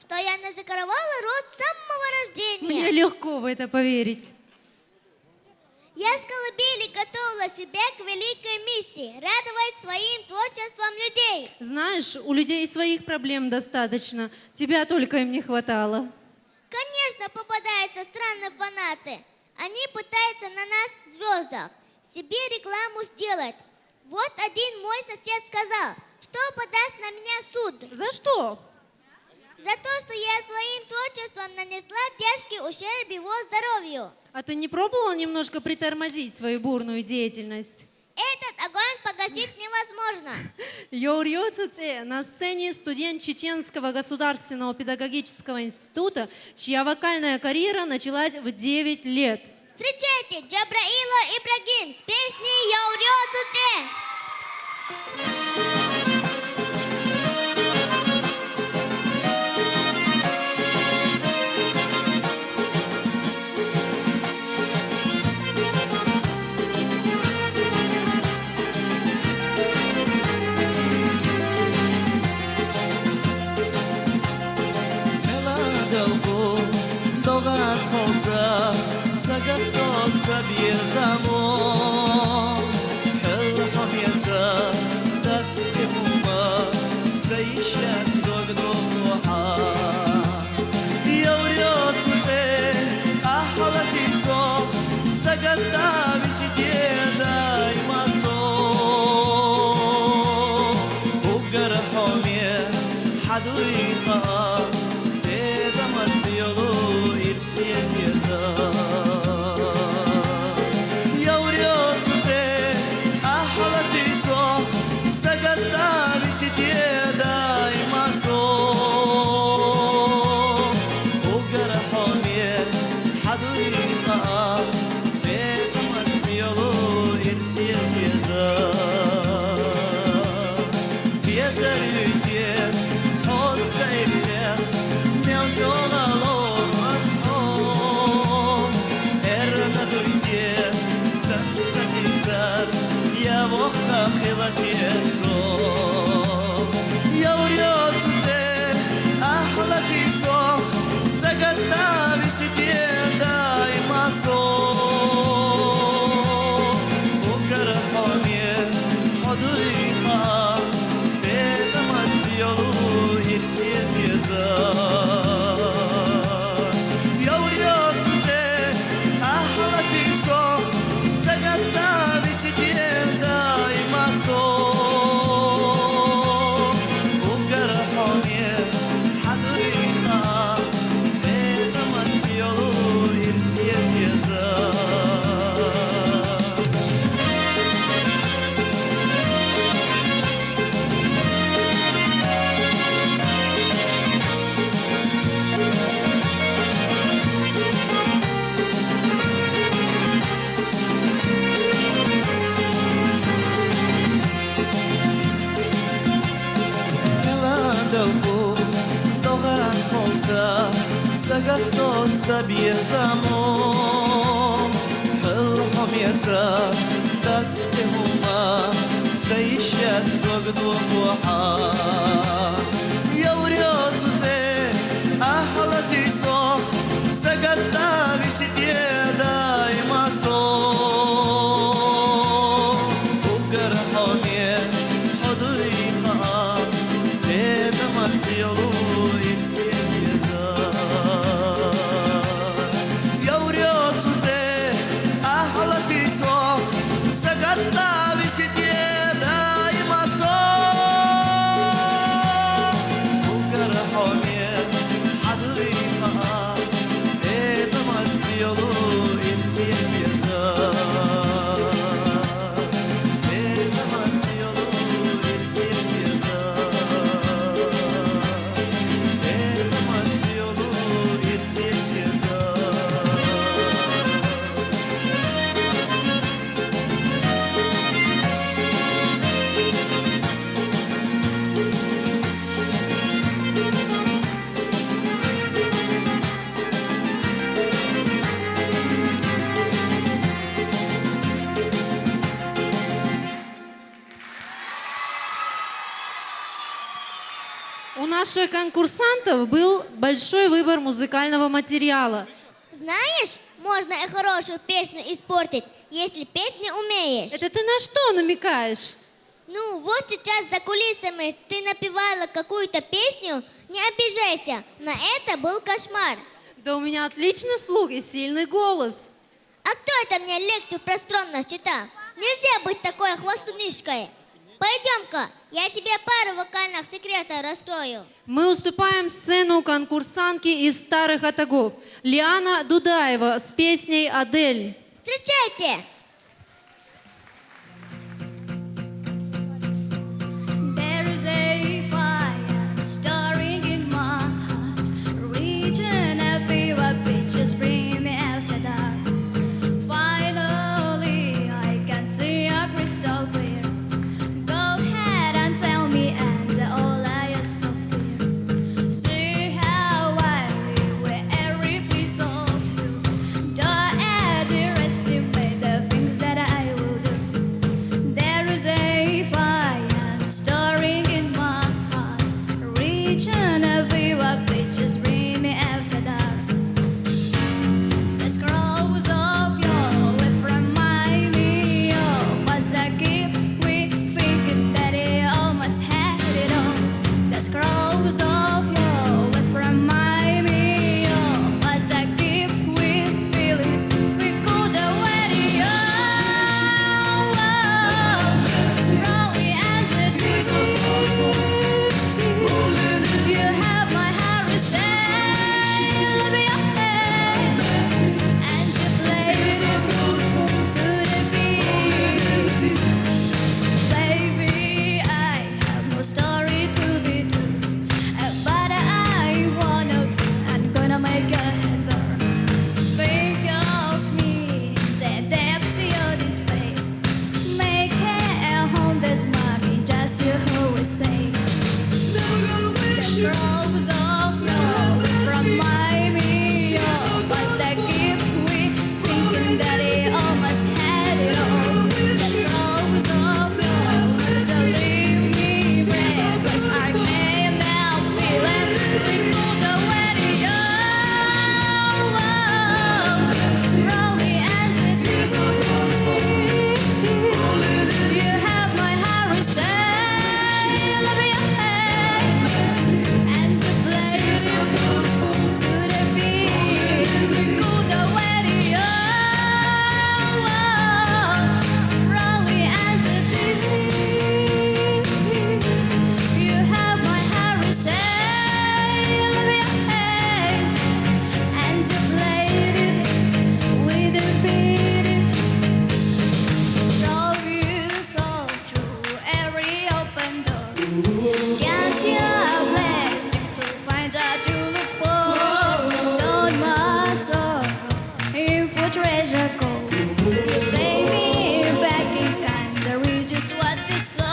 что я не закрывала рот с самого рождения. Мне легко в это поверить. Я с колыбели готовила себя к великой миссии, радовать своим творчеством людей. Знаешь, у людей своих проблем достаточно. Тебя только им не хватало. Конечно, попадаются странные фанаты. Они пытаются на нас, звездах, себе рекламу сделать. Вот один мой сосед сказал, что подаст на меня суд. За что? За то, что я своим творчеством нанесла тяжкий ущерб его здоровью. А ты не пробовала немножко притормозить свою бурную деятельность? Этот огонь погасить невозможно. Йорио Цуце на сцене студент Чеченского государственного педагогического института, чья вокальная карьера началась в 9 лет. Встречайте Джабраило Ибрагим с песней «Йорио Цуце». Oh, yeah. наших конкурсантов был большой выбор музыкального материала. Знаешь, можно и хорошую песню испортить, если петь не умеешь. Это ты на что намекаешь? Ну, вот сейчас за кулисами ты напевала какую-то песню, не обижайся, но это был кошмар. Да у меня отличный слух и сильный голос. А кто это мне лекцию про скромность читал? Нельзя быть такой хвостунишкой. Пойдем-ка, я тебе пару вокальных секретов раскрою. Мы уступаем сцену конкурсантке из Старых Атагов. Лиана Дудаева с песней «Адель». Встречайте! There is a fire starring in my heart, reaching a fever pitch, just bring me after dark. Finally, I can see a crystal clear. Go ahead and tell me, and all I used to fear. See how I live with every piece of you. Don't underestimate the things that I will do. There is a fire starring in my heart, reaching a fever pitch, just bring me after dark. The scrolls of your lips remind me of what's that keep we thinking that it almost had it all. The scrolls of your lips remind me of what's that keep we feeling we could already all rolling and you have my heart resting, let me your hand, and you play could it be? Baby, I have no story to be told, but I wanna be, I'm gonna make your head burn. Think of me, the depths of your despair. Make it a home that's mommy, just you who will say. The scrolls of your remind me of what's that gift we thinking that it almost had it all. The scrolls of your don't leave me breathless. I can't now feeling we could already rolling and you have my heart resting, let me your hand, and you play could it be? We could already rolling and you have my heart resting, let me your hand, and you played it with a beat. Drove you so through every open door. Can't you bless you to find out you look for? Don't my sorrow in for treasure gold. Save me back in time to reach just what you saw.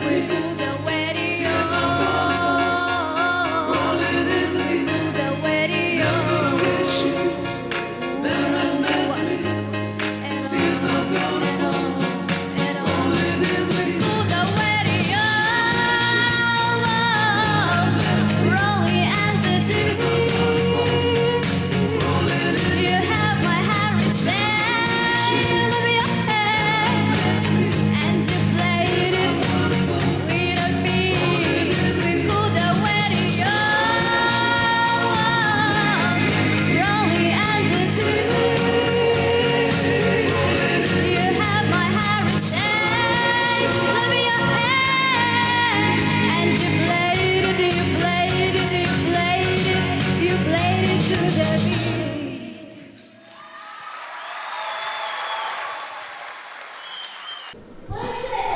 We could already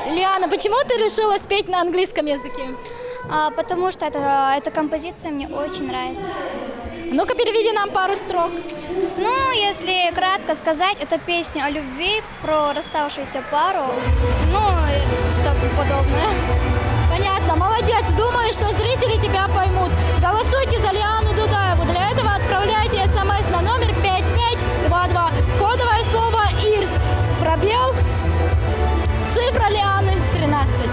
Лиана, почему ты решила спеть на английском языке? Потому что эта композиция мне очень нравится. Ну-ка, переведи нам пару строк. Ну, если кратко сказать, это песня о любви, про расставшуюся пару, ну, и так подобное. Понятно, молодец. Думаю, что зрители тебя поймут. Голосуйте за Лиану Дудаеву. Для этого отправляйте смс на номер 5522. Кодовое слово «ИРС». Пробел. Цифра Лианы 13.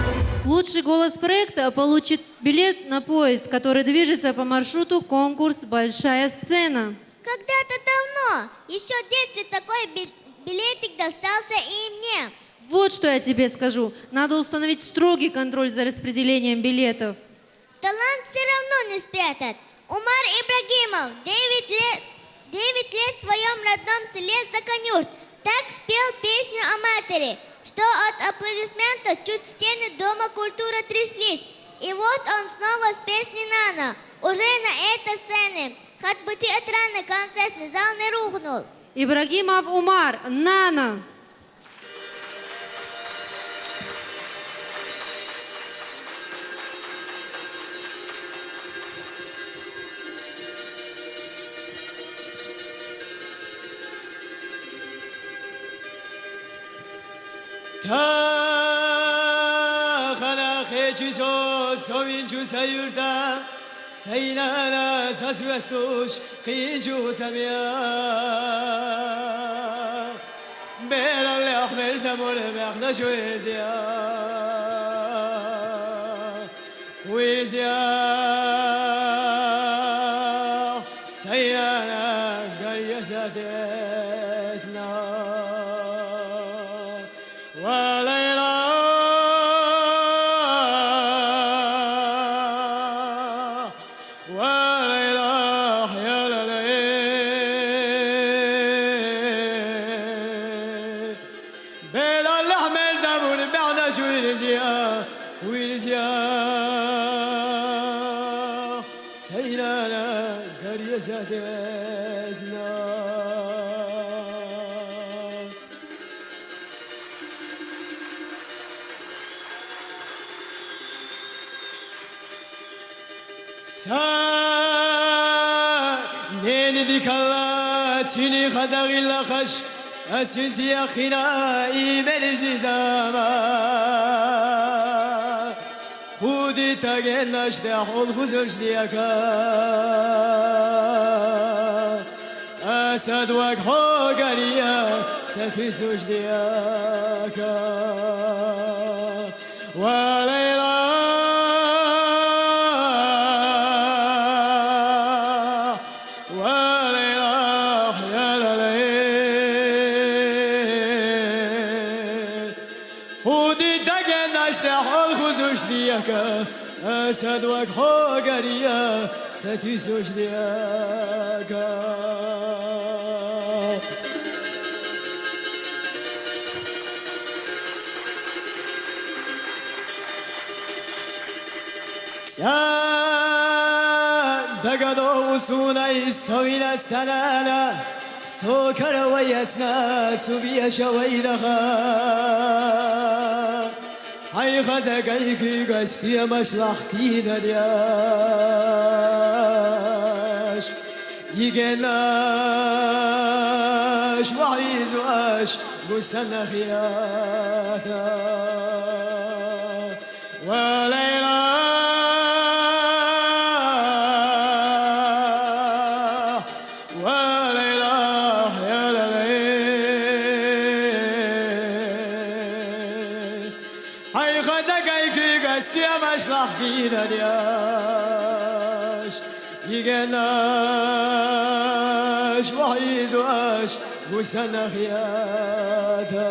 лучший голос проекта получит билет на поезд, который движется по маршруту конкурс «Большая сцена». Когда-то давно, еще в детстве такой билетик достался и мне. Вот что я тебе скажу. Надо установить строгий контроль за распределением билетов. Талант все равно не спрятать. Умар Ибрагимов 9 лет в своем родном селе Законюрт так спел песню о матери, что от аплодисментов чуть стены Дома культуры тряслись. И вот он снова с песней «Нано». Уже на этой сцене, хоть бы театральный концертный зал не рухнул. Ибрагимов Умар, «Нано». Tahana khechizot sovinchu sayurda Sainana sasuastos khinchu samia Beral ahmel zamor mehna shoezia Huizia Sainana gariyasatesna Tini khadagil khash asinti akhina imel zizama Khudi tagen ashte hol khuzursh diyaka Asad wak hogariya safizush diyaka Wa layla أسد وكحوغريا ستيسوش دياكا دقدو وسوني سوينا سنانا سوكر ويسنا تبيا شويدخا Ay khada gay ki gastiya mashlakh ki daryash Yigenash wa'izwash gusana khiyata Wa layla Daryash Yigenash wa'izwash gusana khiyata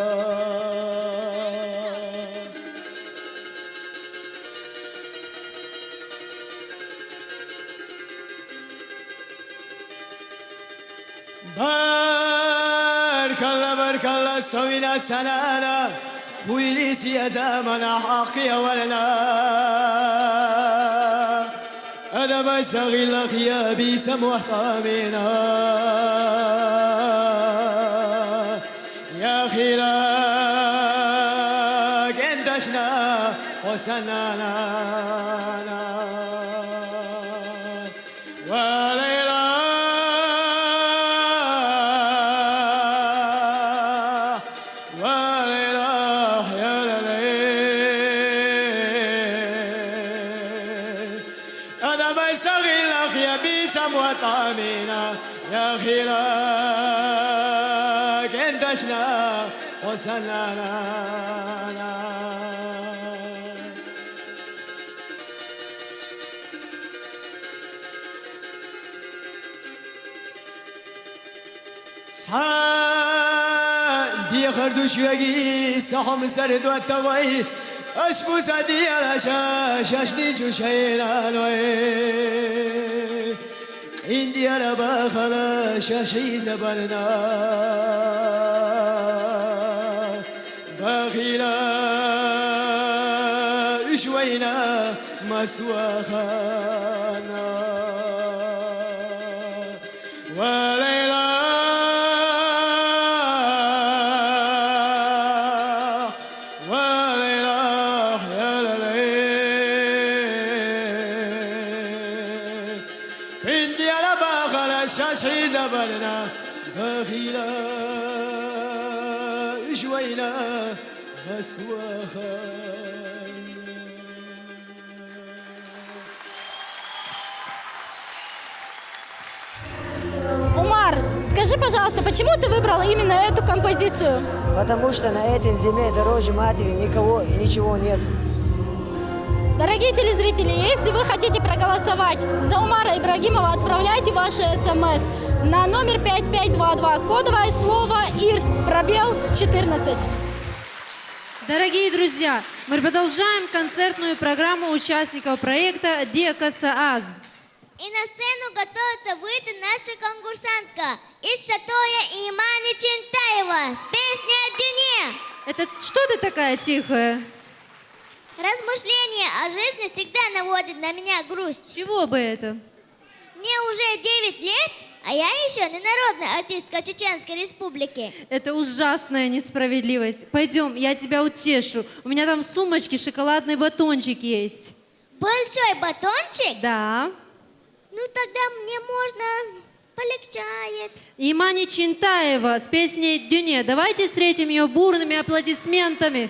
Barkalla sawina sanana ويليس يا زمن حقي ولنا أنا بسغي لك يا بيس محتمنا يا خلاك اندشنا وسنانا يا خلاك اندشنا وسنانا دي خردوش يجي سحم سرد والتوي أشبو سدي على شاش نيجو شينا نوي إندي على بخلا شاشي زبرنا بخيلا شوينا مسواخانا وليلا شاشي زبرنا بخيلا شوينا مسواخا. Умар, скажи, пожалуйста, почему ты выбрал именно эту композицию? Потому что на этой земле дороже матери никого и ничего нет. Дорогие телезрители, если вы хотите проголосовать за Умара Ибрагимова, отправляйте ваши смс на номер 5522, кодовое слово ИРС, пробел 14. Дорогие друзья, мы продолжаем концертную программу участников проекта «Дека Сааз». И на сцену готовится выйти наша конкурсантка из Шатоя Имани Чинтаева с песней о Дюне. Это что ты такая тихая? Размышления о жизни всегда наводят на меня грусть. Чего бы это? Мне уже 9 лет, а я еще не народная артистка Чеченской Республики. Это ужасная несправедливость. Пойдем, я тебя утешу. У меня там в сумочке шоколадный батончик есть. Большой батончик? Да. Ну тогда мне можно полегчает. Имани Чинтаева с песней «Дюне». Давайте встретим ее бурными аплодисментами.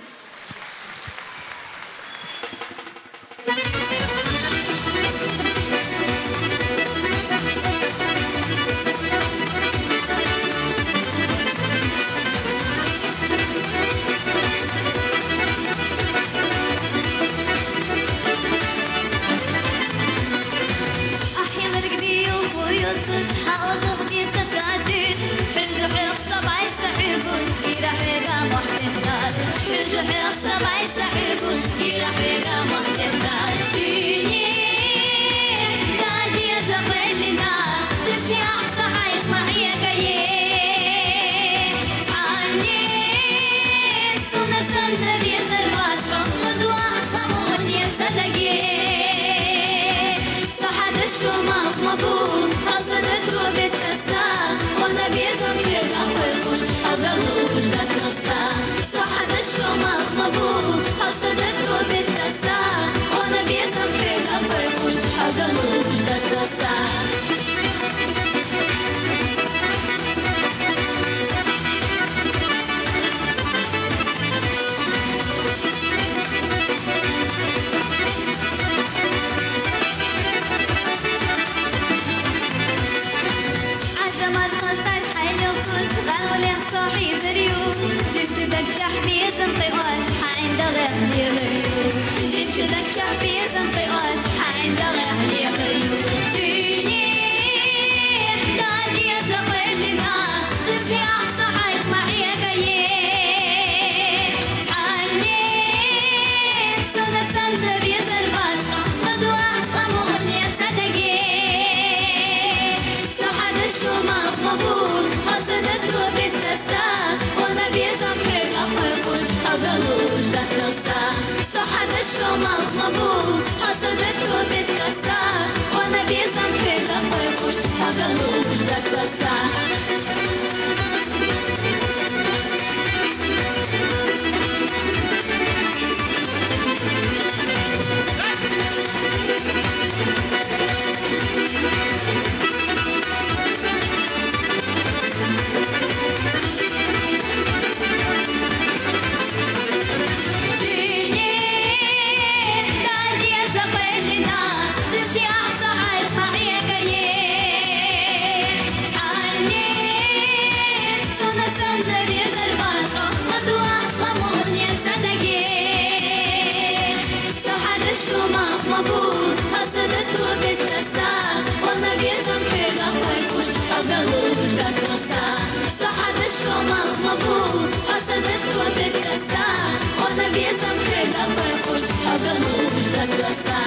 حضنوش جترسا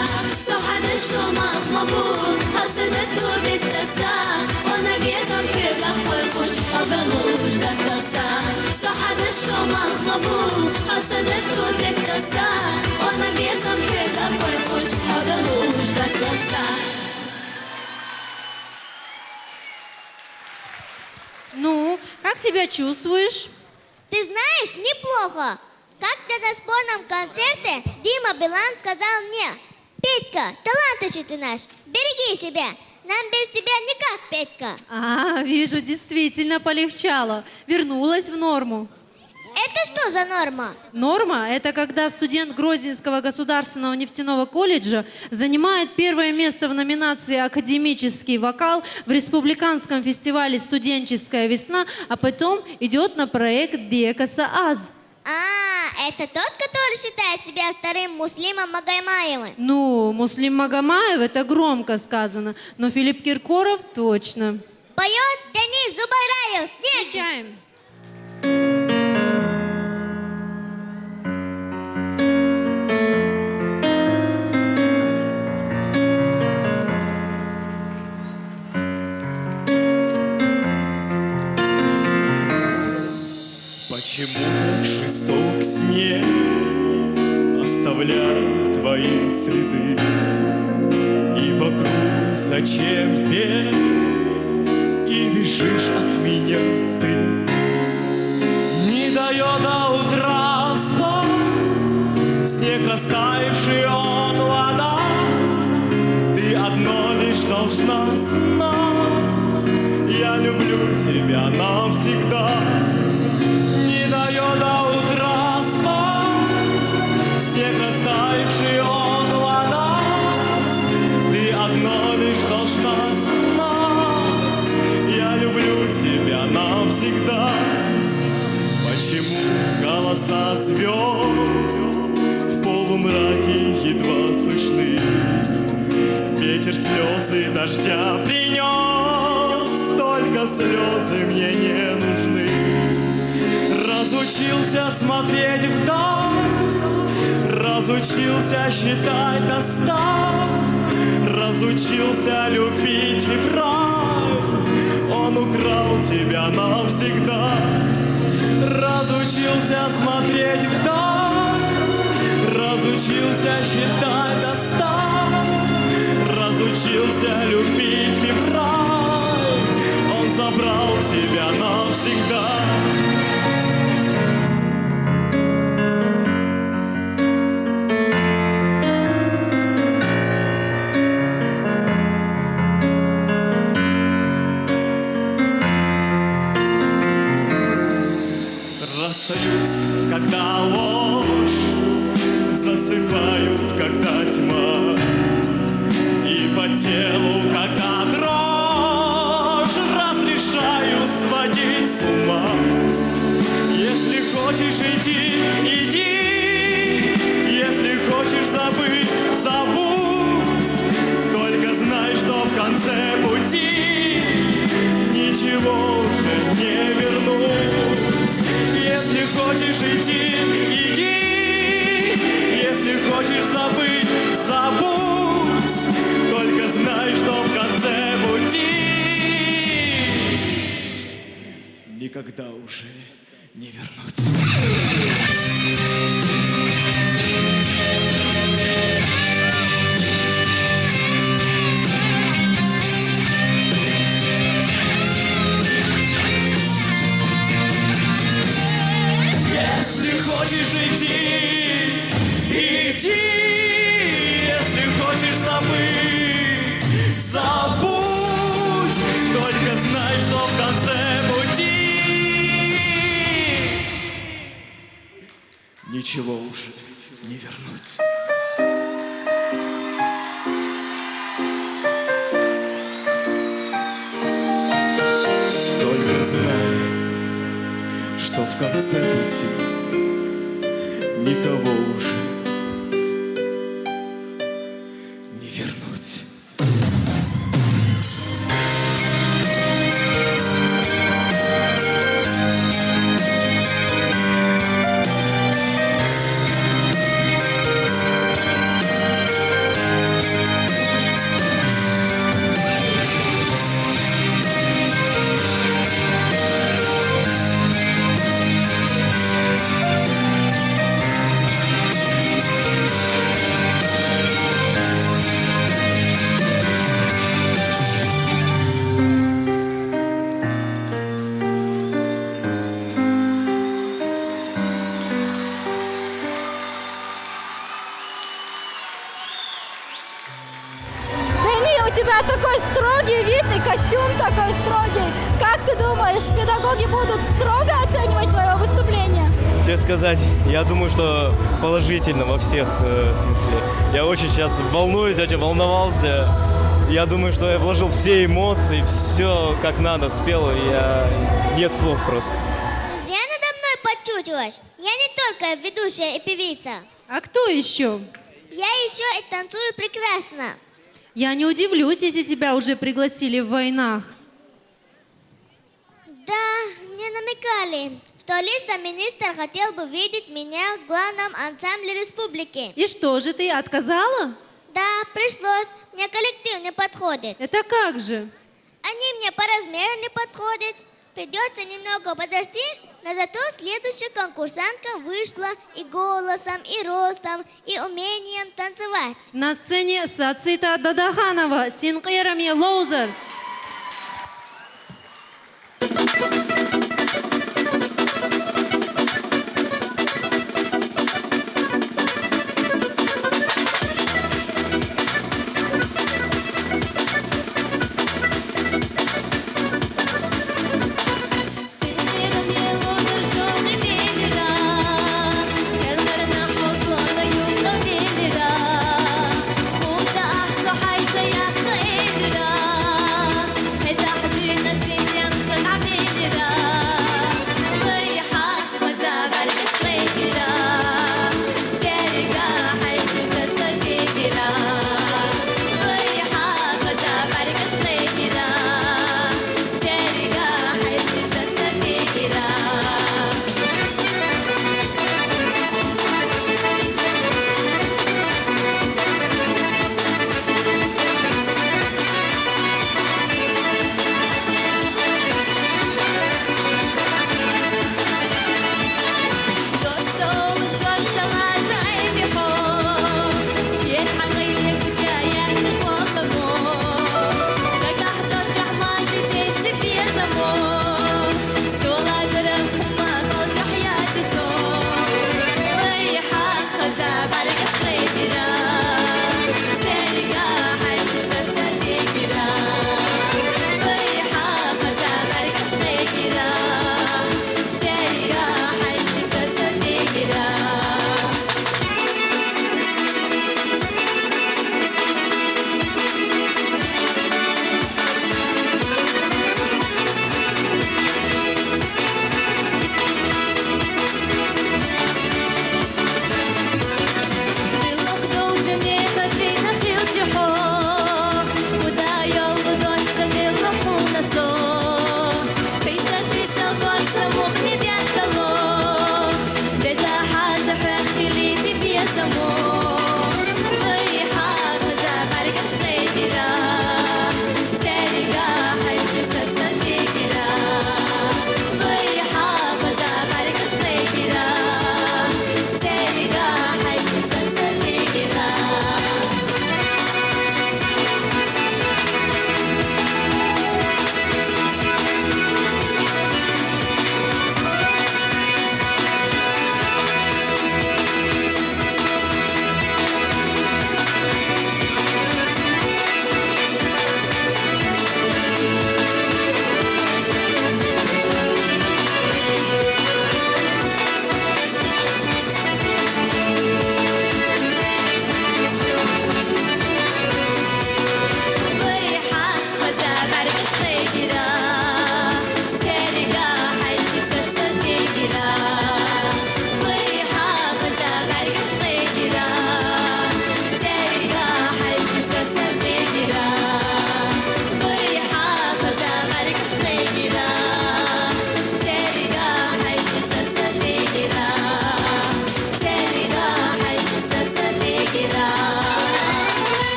صحد الشمس مبور حسدته بالتسا وانا جيزم في لقوش حضنوش جترسا صحد الشمس مبور حسدته بالتسا وانا جيزم في لقوش حضنوش جترسا. Ну, как себя чувствуешь? Ты знаешь, неплохо. Как-то на спорном концерте Дима Билан сказал мне: Петька, талантливый ты наш, береги себя. Нам без тебя никак, Петька. Вижу, действительно полегчало. Вернулась в норму. Это что за норма? Норма – это когда студент Грозненского государственного нефтяного колледжа занимает первое место в номинации «Академический вокал» в республиканском фестивале «Студенческая весна», а потом идет на проект «Диекаса Аз». Это тот, который считает себя вторым Муслимом Магомаевым? Ну, Муслим Магомаев – это громко сказано, но Филипп Киркоров – точно. Поет Денис Зубайраев. Встречаем. Почему так жесток снег оставляет твои следы? И по кругу зачем бег, и бежишь от меня ты? Не дает до утра спать снег, растаявший он вода. Ты одно лишь должна знать: я люблю тебя навсегда. Дает до утра спать снег, растаявший он вода. Ты одно лишь должна знать: я люблю тебя навсегда. Почему голоса звезд в полумраке едва слышны? Ветер слезы дождя принес, только слезы мне не нужны. Разучился смотреть вдаль, разучился считать до 100, разучился любить февраль, он украл тебя навсегда. Разучился смотреть вдаль, разучился считать до 100, разучился любить февраль, он забрал тебя навсегда. Когда ложь засыпают, когда тьма, и по телу, когда дрожь, разрешают сводить с ума. Если хочешь идти, иди, если хочешь забыть, забудь. Только знай, что в конце пути ничего уже не вернуть. Если хочешь идти, иди, если хочешь забыть, забудь. Только знай, что в конце пути никогда уже не вернуть. Если хочешь идти, иди, если хочешь забыть, забудь. Только знай, что в конце пути ничего уже не вернуть. Только знай, что в конце пути никого уже не вернуть. у тебя такой строгий вид и костюм такой строгий. Как ты думаешь, педагоги будут строго оценивать твое выступление? Честно сказать, я думаю, что положительно во всех смысле. Я очень сейчас волнуюсь, очень волновался. Я думаю, что я вложил все эмоции, все как надо спел. Нет слов просто. Ты зря надо мной подчучиваешь. Я не только ведущая и певица. А кто еще? Я еще и танцую прекрасно. Я не удивлюсь, если тебя уже пригласили в войнах. Да, мне намекали, что лично министр хотел бы видеть меня в главном ансамбле республики. И что же, ты отказала? Да, пришлось. Мне коллектив не подходит. Это как же? Они мне по размеру не подходят. Придется немного подрасти, но зато следующая конкурсантка вышла и голосом, и ростом, и умением танцевать. На сцене Сацита Дадаханова, Синкирами Лоузер.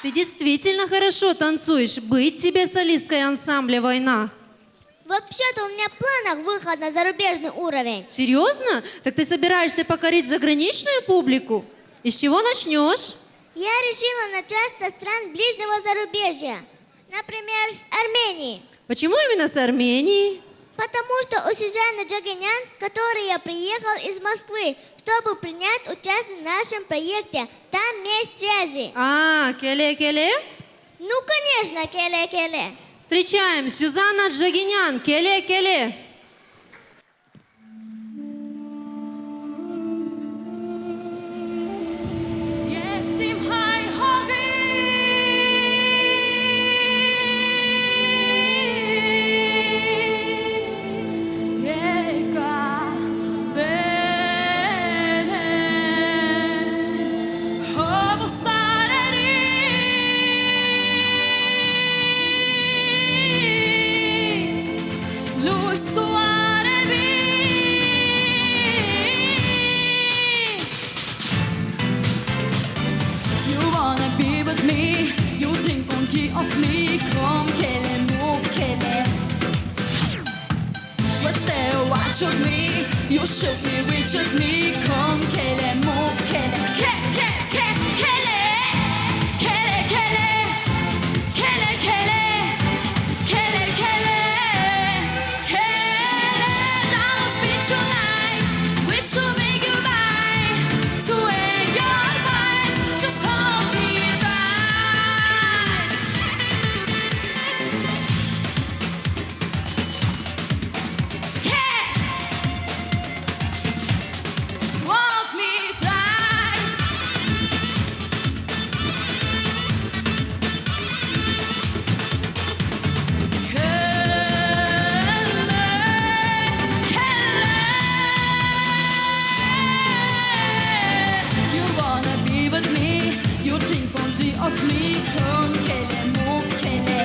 Ты действительно хорошо танцуешь. Быть тебе солисткой ансамбля «Война». Вообще-то у меня в планах выход на зарубежный уровень. Серьезно? Так ты собираешься покорить заграничную публику? И с чего начнешь? Я решила начать со стран ближнего зарубежья. Например, с Армении. Почему именно с Армении? Потому что у Сюзанны Джагинян, которая приехала из Москвы, чтобы принять участие в нашем проекте. Там есть связи. А, келе-келе? Ну, конечно, келе-келе. Встречаем Сюзанна Джагинян, келе-келе. Shoot me, you shoot me, Richard me, come Kelly, move Kelly, Kelly, Kelly, Kelly, Kelly, Kelly, Kelly, Kelly, Kelly, down the street tonight, we should make goodbye, to end your fight, just hold me tight. Hold me tight. You wanna be with me? You think only of me? Come, Kelly, move, Kelly.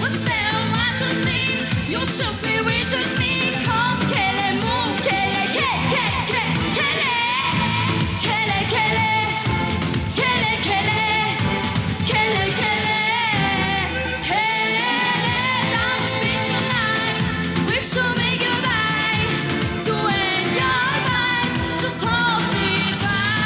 But still watching me. You should be with me. Come, Kelly, move, Kelly, Kelly, Kelly, Kelly, Kelly, Kelly, Kelly, Kelly, Kelly, down the street tonight. We should make goodbye. To end your life, just hold me tight.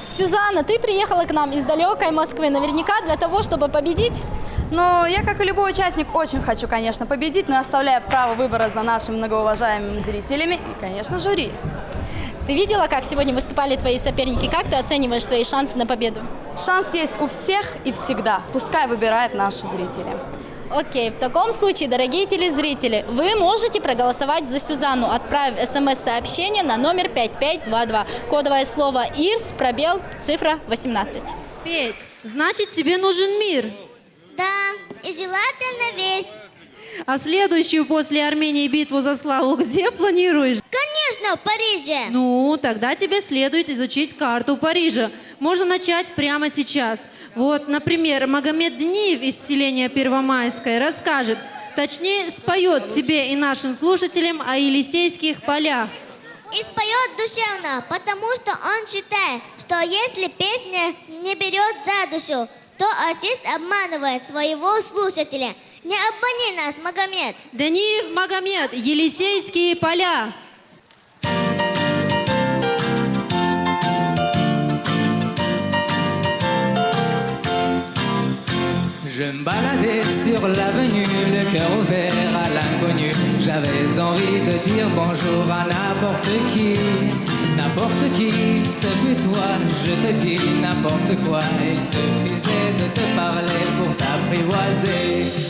Сюзанна, ты приехала к нам из далекой Москвы, наверняка для того, чтобы победить. Но я, как и любой участник, очень хочу, конечно, победить, но оставляю право выбора за нашими многоуважаемыми зрителями и, конечно, жюри. Ты видела, как сегодня выступали твои соперники? Как ты оцениваешь свои шансы на победу? Шанс есть у всех и всегда. Пускай выбирают наши зрители. Окей, в таком случае, дорогие телезрители, вы можете проголосовать за Сюзанну, отправив смс-сообщение на номер 5522. Кодовое слово ИРС, пробел, цифра 18. Петь, значит, тебе нужен мир. Да, и желательно весь. А следующую после Армении битву за славу где планируешь? Конечно, в Париже. Ну, тогда тебе следует изучить карту Парижа. Можно начать прямо сейчас. Вот, например, Магомед Дниев из селения Первомайское расскажет, точнее, споет тебе и нашим слушателям о Елисейских полях. И споет душевно, потому что он считает, что если песня не берет за душу, то артист обманывает своего слушателя. Не обмани нас, Магомед. Дниев Магомед, Елисейские поля. Je me baladais sur l'avenue, le cœur ouvert à l'inconnu. J'avais envie de dire bonjour à n'importe qui, ce fut toi, je te dis n'importe quoi. Il suffisait de te parler pour t'apprivoiser.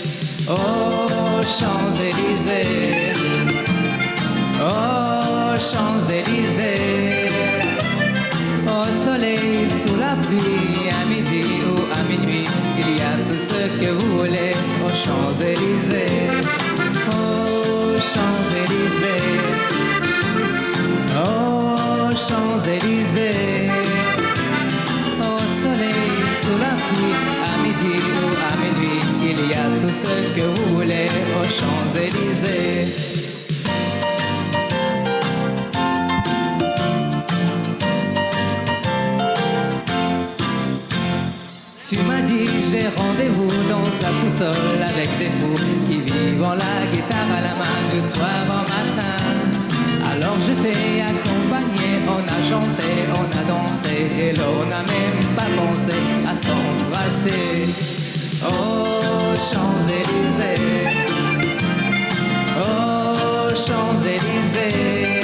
Oh, Champs-Élysées, oh, Champs-Élysées. tout ce que vous voulez aux Champs-Élysées. Aux Champs-Élysées. Aux Champs-Élysées. Au soleil, sous la pluie, à midi ou à minuit, il y a tout ce que vous voulez aux Champs-Élysées. Tu m'as dit j'ai rendez-vous dans un sous-sol avec des fous qui vivent en la guitare à la main du soir au matin. Alors je t'ai accompagné, on a chanté, on a dansé et l'on n'a même pas pensé à s'embrasser. Aux Champs-Élysées, aux Champs-Élysées,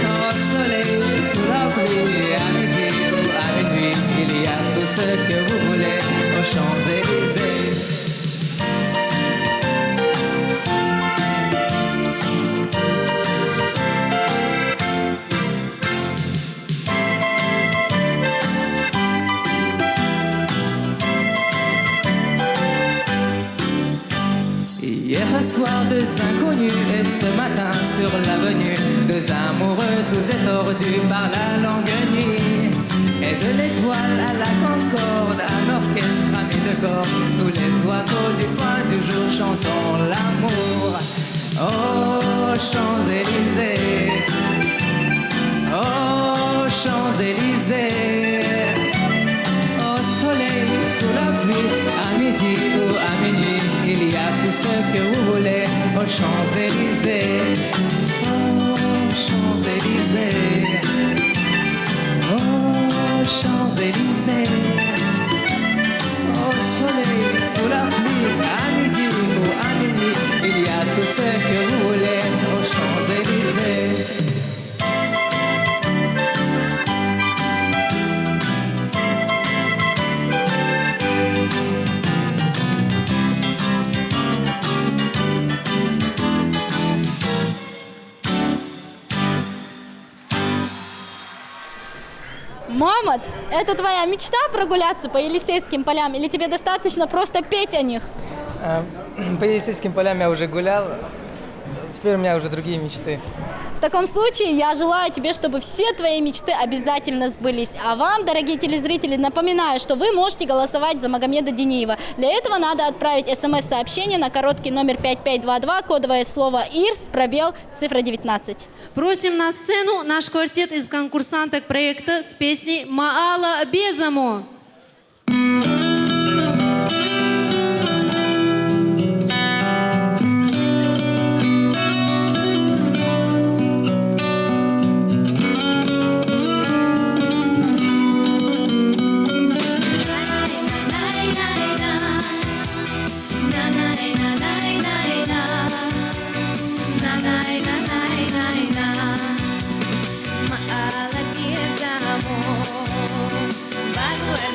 au soleil, sous la pluie, à midi ou à minuit, il y a tout ce que vous voulez aux Champs-Élysées. Hier soir, deux inconnus et ce matin sur l'avenue, deux amoureux tous étordus par la longue nuit. Et de l'étoile à la concorde, un orchestre ami de corps, tous les oiseaux du coin du jour chantant l'amour. Aux Champs-Élysées, aux Champs-Élysées, au soleil, sous la pluie, à midi ou à minuit, il y a tout ce que vous voulez aux Champs-Élysées. Aux Champs-Élysées, aux Champs-Élysées, au soleil, sous la pluie, à midi ou à minuit, il y a tout ce que vous voulez aux Champs-Élysées. Мамат, это твоя мечта прогуляться по Елисейским полям или тебе достаточно просто петь о них? По Елисейским полям я уже гулял, теперь у меня уже другие мечты. В таком случае я желаю тебе, чтобы все твои мечты обязательно сбылись. А вам, дорогие телезрители, напоминаю, что вы можете голосовать за Магомеда Динеева. Для этого надо отправить смс-сообщение на короткий номер 5522, кодовое слово «ИРС», пробел, цифра 19. Просим на сцену наш квартет из конкурсанток проекта с песней «Маала Безамо». Va a duerme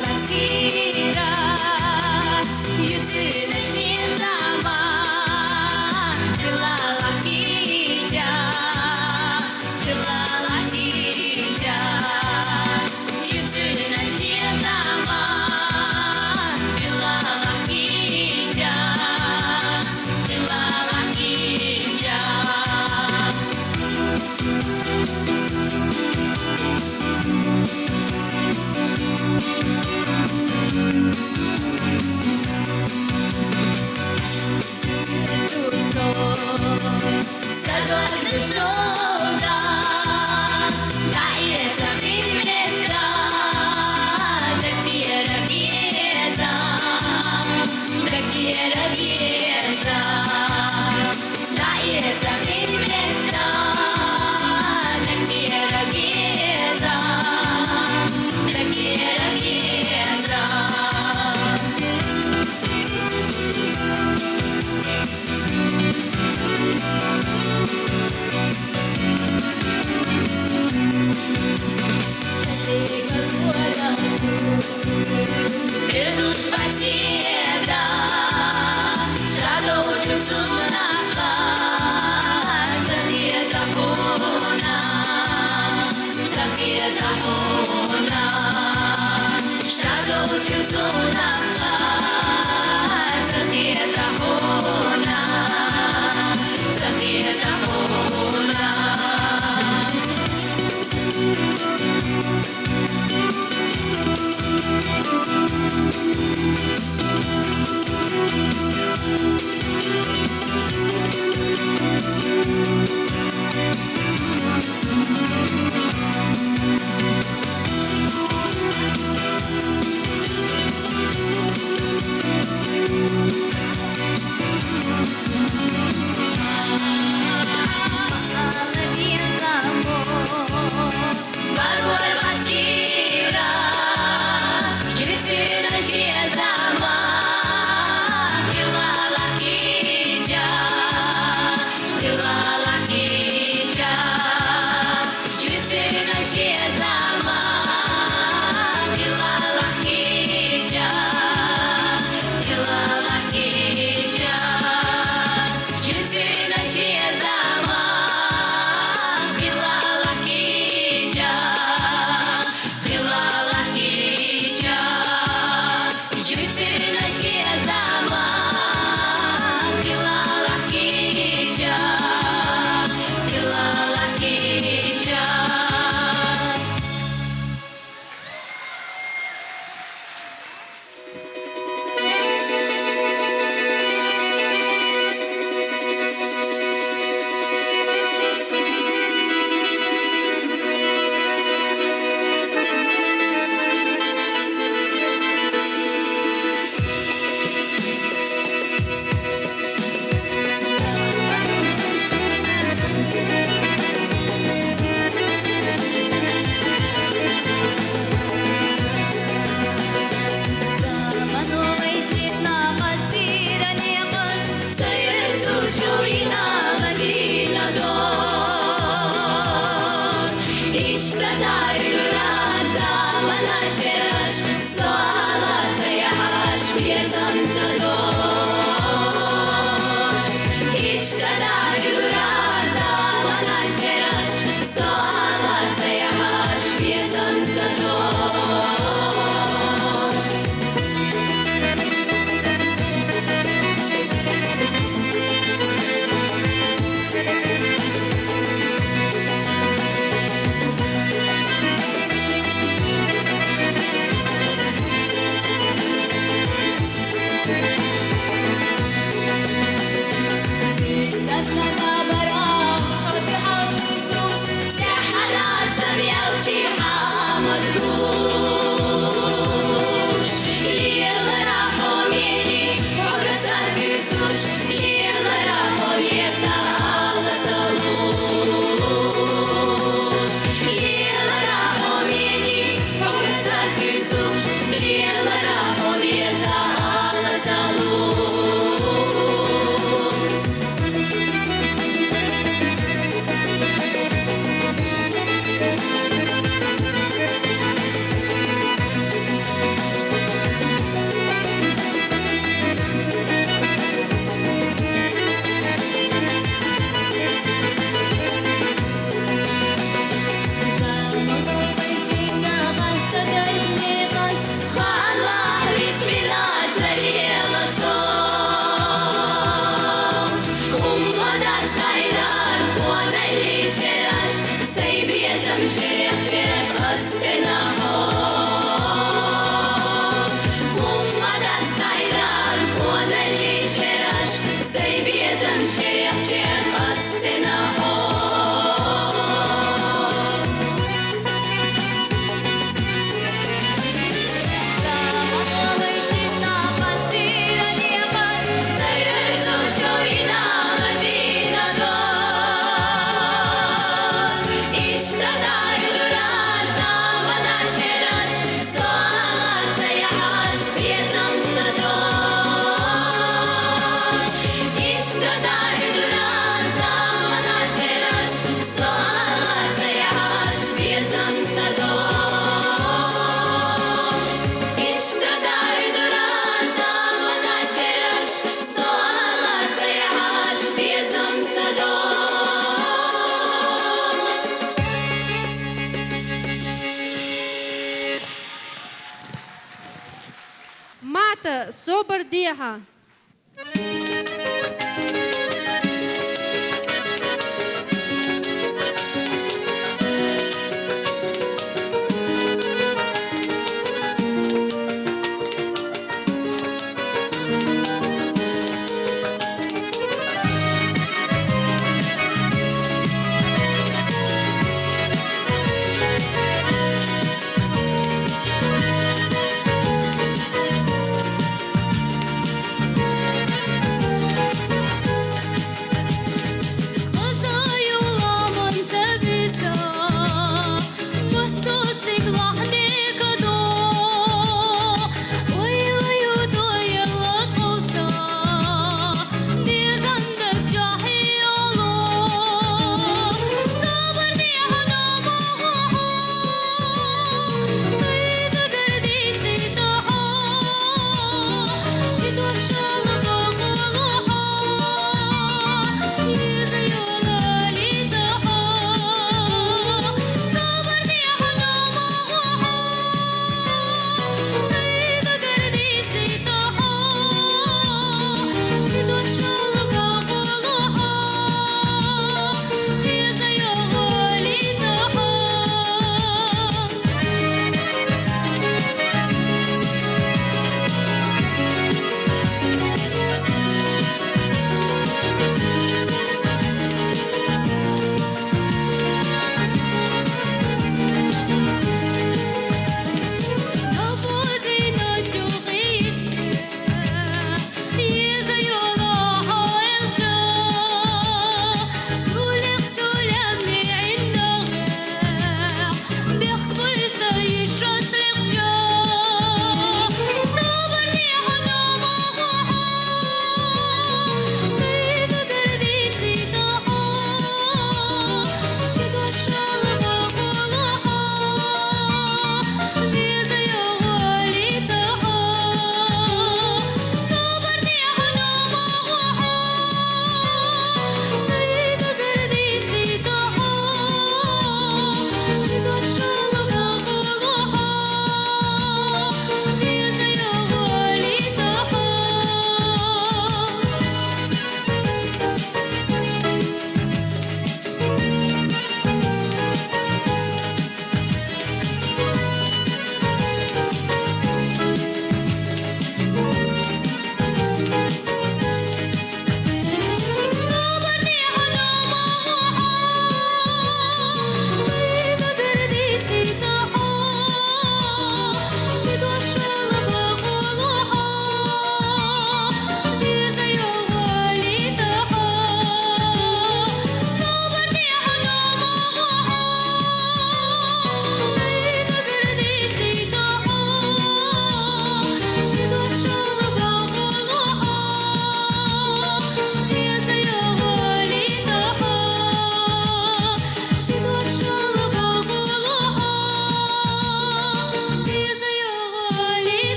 Мата собардеха.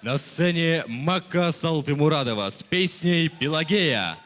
На сцене Макка Салтымурадова с песней «Пелагея».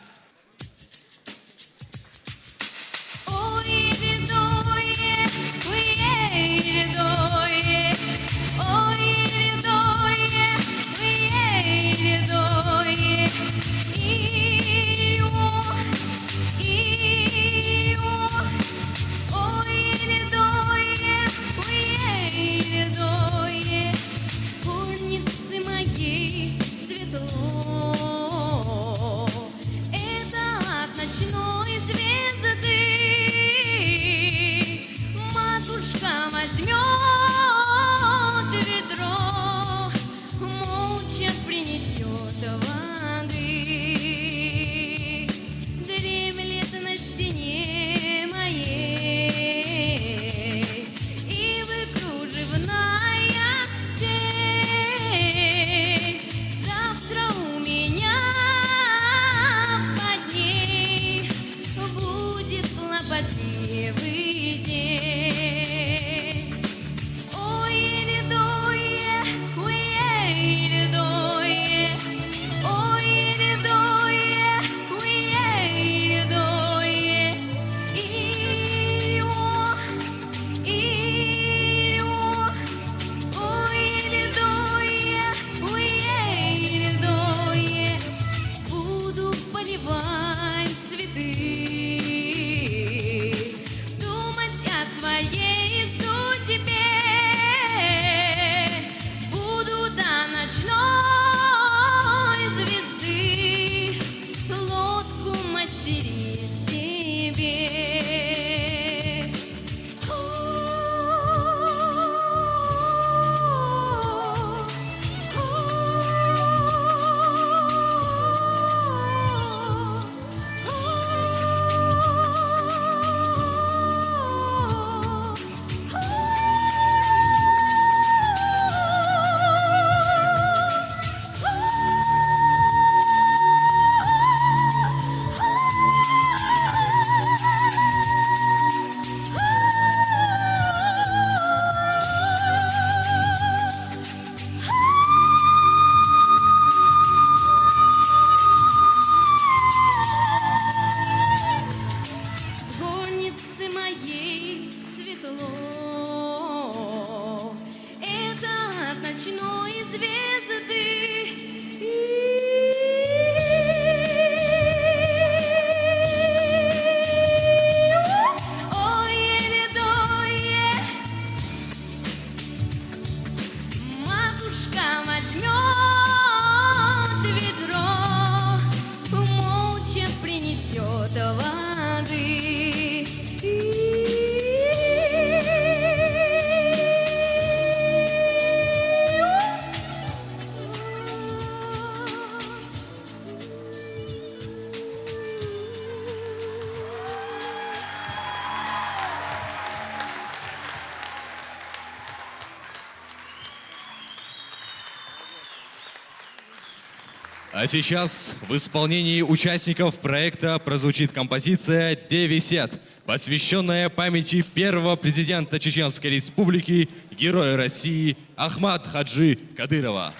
А сейчас в исполнении участников проекта прозвучит композиция «Девисет», посвященная памяти первого президента Чеченской Республики, героя России Ахмад Хаджи Кадырова.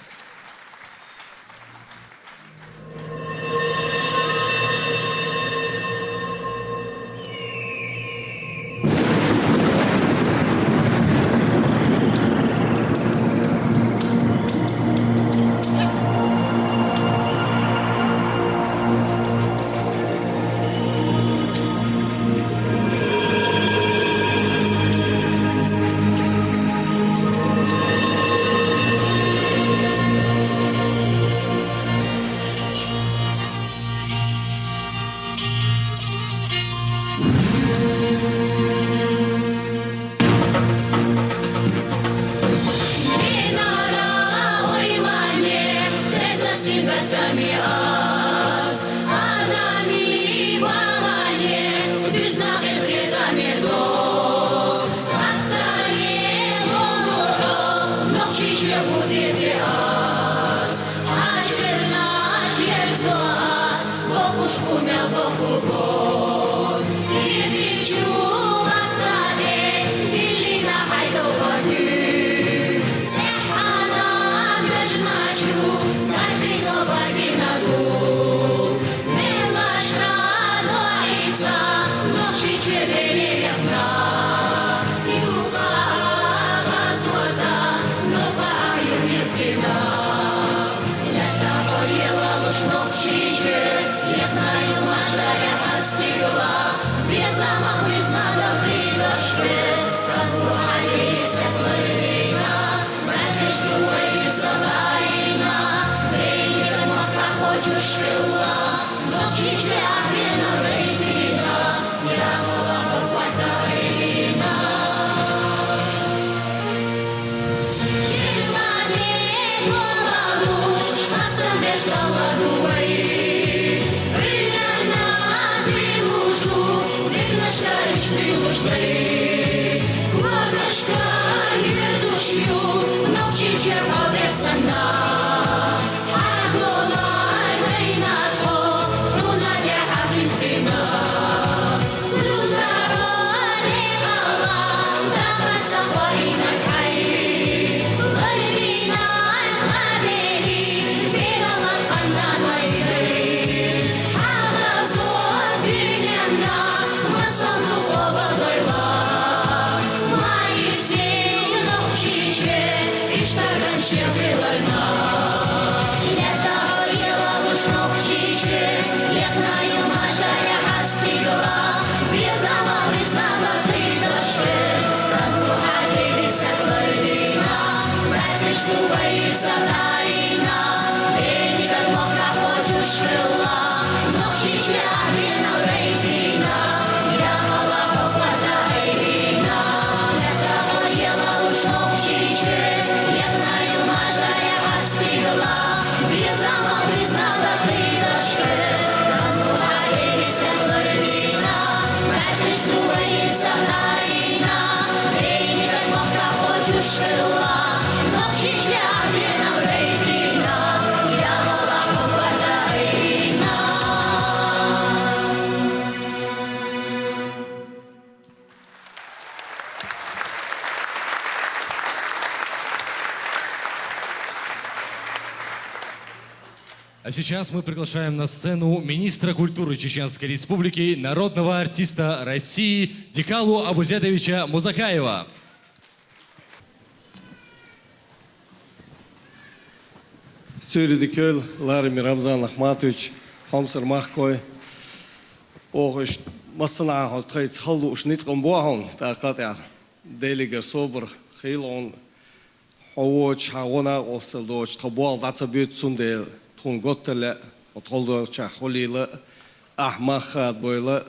А сейчас мы приглашаем на сцену министра культуры Чеченской Республики, народного артиста России Дикалу Абузетовича Музакаева. Сөйредікөл, Ларми Рамзан Ахматович, Хамсар Махкой, Оғыш Масына Халтқайц Халду Ушницқын Буахон, Тақат Делигер Собр, Хейлон, Хауоч, Хауана, Осылдоч, Табуал, Дацабют Сунде, Тун Готтеле, Отолдоча Холиле, Ахмахат Бойле,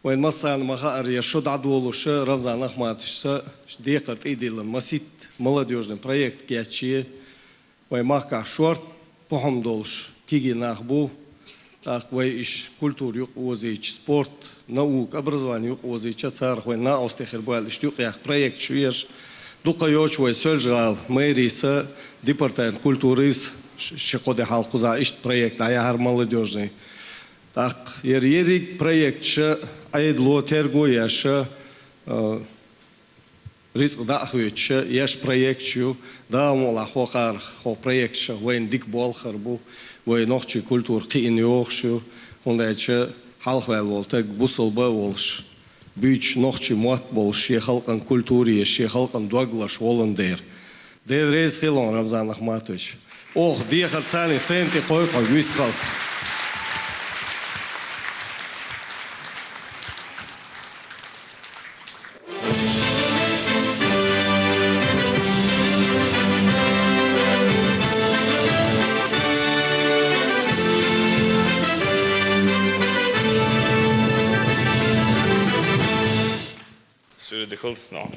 Вайн Масан Маха Арьяшуд Адуолуша, Рамзан Ахматович, Декарт Идилен, Масит, молодежный проект Киачи, Вай Маха Шорт, Похамдолш, Киги Нахбу, так вай иш культур юк озич, спорт, наук, образование юк озич, цар вай на остехер байлиш юк ях проект шуеш, дукайоч вай сөлжал, мэриса, департамент культурис, шекоде халкуза иш проект, а я хар молодежный. Так, ерик проект ше, айдло терго яша, риск да хуече, яш проект шу, да мола хохар, хо проект ше, вайн дик бол харбу. Вой нохчи культур қиын yoqшу, ондайча халқвал болтак бусылба болш. Büyç нохчи муат болш, халқан культури, халқан дуаглаш волондер. Деврез хилон Рамзан Ахматович. Ох, диехар цани сенти койко вискал.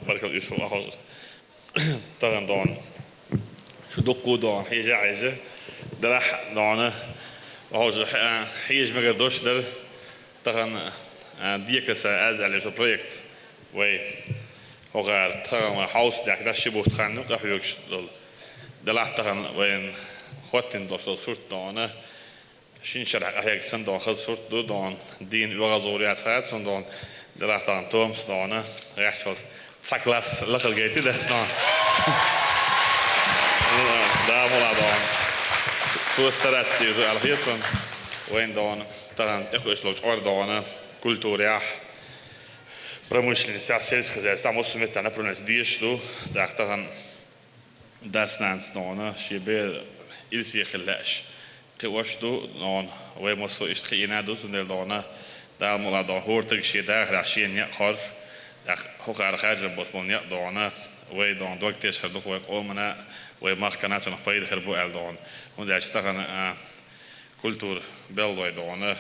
بركة يوسف أخوز تغن دون شو دقو دون حيجة عيجة درح دونه أخوز حيج مقدوش در تغن ديكس أزعل شو بروجكت وي هوغار تغن حوس داك دا شبوه تغن نقا حيوكش دول دلح تغن وين خوتين دوش صورت دونه شين شرح أحياك سن دون خز صورت دون دين وغازوريات خيات سن دون دلح تغن تومس دونه ريح شوز Saklas lachelgeet dit is dan. Daar moet dan. Voor staat die zo al heel van. Wijn dan. Dan echt wel eens ordenen, cultuur, pромышленность, сельское, само сумет на промышленность действу. Так dan дастнанс dan. Шибе илси хлаш. Кевашту dan. Wij moesten eens geïnad doen dan. Daar moet dan hoort ik zie daar rashien ja hard. Hokar Hajar Bosmonia Dona, way don Doctors Herdok Omana, way Mark Kanat nog beide Herbo Eldon. Want hij staat een cultuur Beldoy Dona.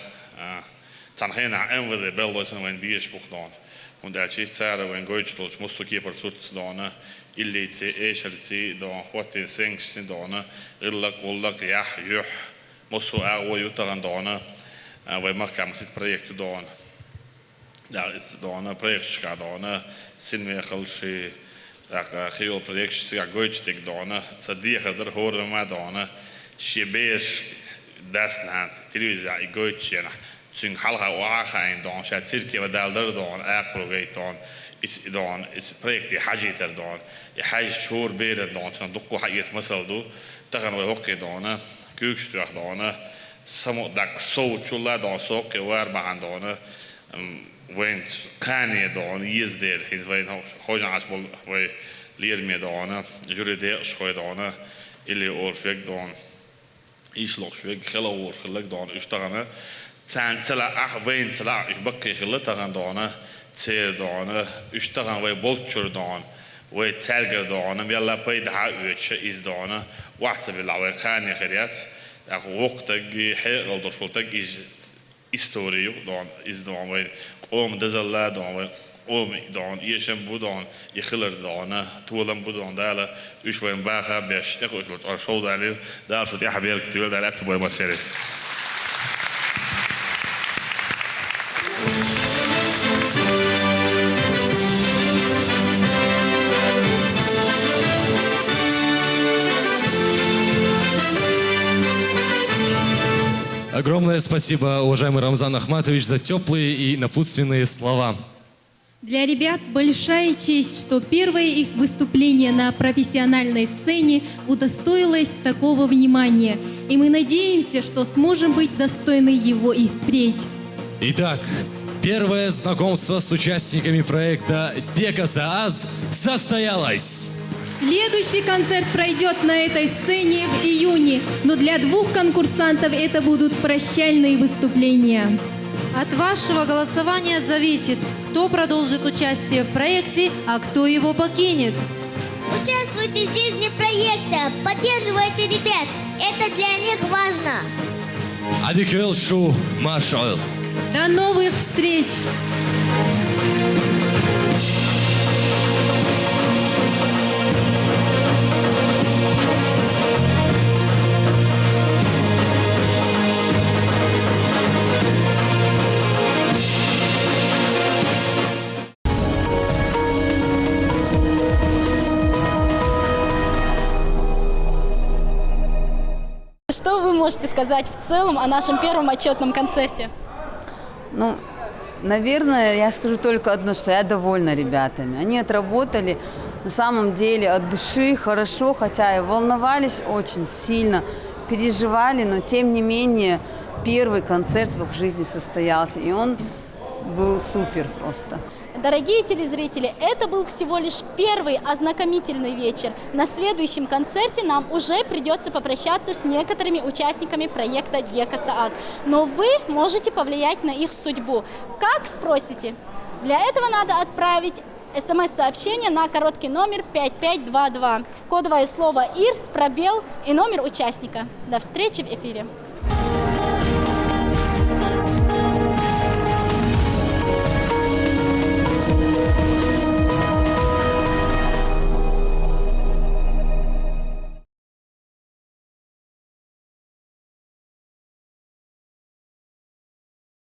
Tanhena en we de Beldoys en een biersboek Don. Want hij is daar een Goitstoch moest ook keeper zoets Dona. Illitse, Esheltse, Don, wat in Sinks Dona. Illak, Ullak, ja, Juh. Moest ook al Jutaran Dona. Way Mark Kamas het project Don. Ja, het is dan project dan zien we als heel project zich goed dan ze die er horen maar dan shebees das naast televisie goed ja zing halha waaien dan zet cirkel wat daar dan project dan is project die hajiter dan je haj shoor beren dan zo'n dokko hajit masal do dan we ook dan kukstuk dan samo dak so chula dan so ke waar maar dan went Kanye dan is there his way hojan asbol way leer me dan juride schoy dan ili orfek dan isloch weg gelo or geluk dan ustagana tsala went tsala is bakke gelut dan tse dan ustagan way bolchur dan way telger dan yalla pay da is dan whatsapp la Kanye khariat waqtig hel dorfotag is historie dan is dan way dezalla dan dan yeshem budan ykhler dan tolam budan dala ushwen baga besh tekhosh arshod ali da fut ya habiel ktiba da aktu boy masere. Огромное спасибо, уважаемый Рамзан Ахматович, за теплые и напутственные слова. Для ребят большая честь, что первое их выступление на профессиональной сцене удостоилось такого внимания. И мы надеемся, что сможем быть достойны его и впредь. Итак, первое знакомство с участниками проекта «Дека Саас» состоялось. Следующий концерт пройдет на этой сцене в июне, но для двух конкурсантов это будут прощальные выступления. От вашего голосования зависит, кто продолжит участие в проекте, а кто его покинет. Участвуйте в жизни проекта, поддерживайте ребят, это для них важно. Адикел Шу Маршал. До новых встреч! Что вы можете сказать в целом о нашем первом отчетном концерте? Ну, наверное, я скажу только одно, что я довольна ребятами. Они отработали на самом деле от души, хорошо, хотя и волновались очень сильно, переживали, но тем не менее первый концерт в их жизни состоялся, и он был супер просто. Дорогие телезрители, это был всего лишь первый ознакомительный вечер. На следующем концерте нам уже придется попрощаться с некоторыми участниками проекта «Дека Саас». Но вы можете повлиять на их судьбу. Как, спросите? Для этого надо отправить СМС-сообщение на короткий номер 5522. Кодовое слово «ИРС», пробел и номер участника. До встречи в эфире.